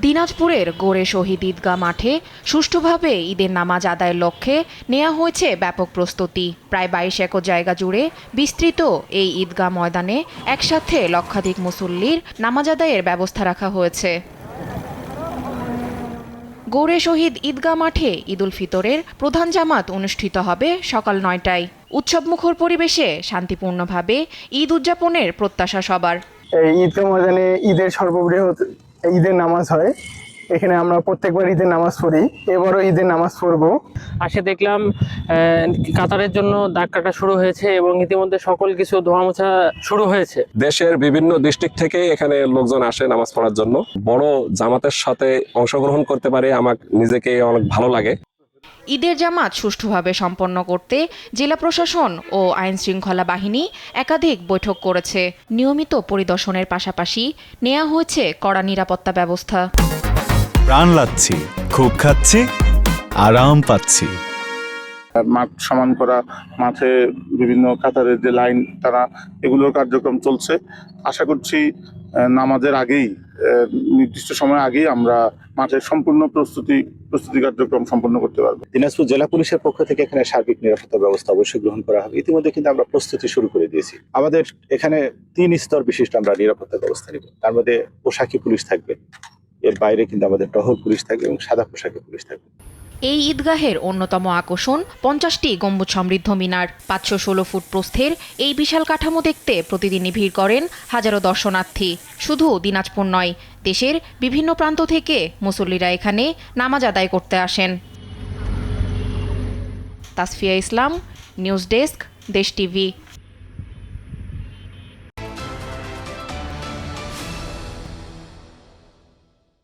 দিনাজপুরের গোরে শহীদ ঈদগাহ মাঠে সুষ্ঠুভাবে ঈদের নামাজ আদায়ের লক্ষ্যে নেওয়া হয়েছে ব্যাপক প্রস্তুতি। প্রায় 22 একর জায়গা জুড়ে বিস্তৃত এই ঈদগাহ ময়দানে একসাথে লক্ষাধিক মুসল্লির নামাজ আদায়ের ব্যবস্থা রাখা হয়েছে। গোরে শহীদ ঈদগাহ মাঠে ঈদুল ফিতরের প্রধান জামাত অনুষ্ঠিত হবে সকাল 9টায়। উৎসবমুখর পরিবেশে শান্তিপূর্ণভাবে ঈদ উদযাপনের প্রত্যাশা সবার। এই ঈদগাহ ময়দানে ঈদের সর্ববৃহৎ ঈদের নামাজ হয়। এখানে আমরা প্রত্যেকবার ঈদের নামাজ পড়ি, এবারও ঈদের নামাজ পড়বো। আসে দেখলাম কাতারের জন্য দাগ কাটা শুরু হয়েছে এবং ইতিমধ্যে সকল কিছু ধোয়া মোছা শুরু হয়েছে। দেশের বিভিন্ন ডিস্ট্রিক্ট থেকে এখানে লোকজন আসে নামাজ পড়ার জন্য। বড় জামাতের সাথে অংশগ্রহণ করতে পারে আমার নিজেকে অনেক ভালো লাগে। ঈদের জামাত সুষ্ঠুভাবে সম্পন্ন করতে জেলা প্রশাসন ও আইন শৃঙ্খলা বাহিনী একাধিক বৈঠক করেছে। নিয়মিত পরিদর্শনের পাশাপাশি নেওয়া হয়েছে কড়া নিরাপত্তা ব্যবস্থা। প্রাণ লাগছে, খুব খাচ্ছি, আরাম পাচ্ছি। মাঠ সমান করা, মাঠে বিভিন্ন কাতারের যে লাইন তারা এগুলোর কার্যক্রম চলছে। আশা করছি নামাজের আগেই নির্দিষ্ট সময় আগেই আমরা মাঠের সম্পূর্ণ প্রস্তুতি কার্যক্রম সম্পন্ন করতে পারবো। দিনাজপুর জেলা পুলিশের পক্ষ থেকে এখানে সার্বিক নিরাপত্তা ব্যবস্থা অবশ্যই গ্রহণ করা হবে। ইতিমধ্যে কিন্তু আমরা প্রস্তুতি শুরু করে দিয়েছি। আমাদের এখানে 3 স্তর বিশিষ্ট আমরা নিরাপত্তা ব্যবস্থা নিব। তার মধ্যে পোশাকি পুলিশ থাকবে, এর বাইরে কিন্তু আমাদের টহল পুলিশ থাকবে এবং সাদা পোশাকি পুলিশ থাকবে। এই ঈদগাহের অন্যতম আকর্ষণ 50টি গম্বুজ সমৃদ্ধ মিনার। 516 ফুট প্রস্থের এই বিশাল কাঠামো দেখতে প্রতিদিনই ভিড় করেন হাজারো দর্শনার্থী। শুধু দিনাজপুর নয়, দেশের বিভিন্ন প্রান্ত থেকে মুসল্লিরা এখানে নামাজ আদায় করতে আসেন। তাসফিয়া ইসলাম, নিউজ ডেস্ক, দেশ টিভি।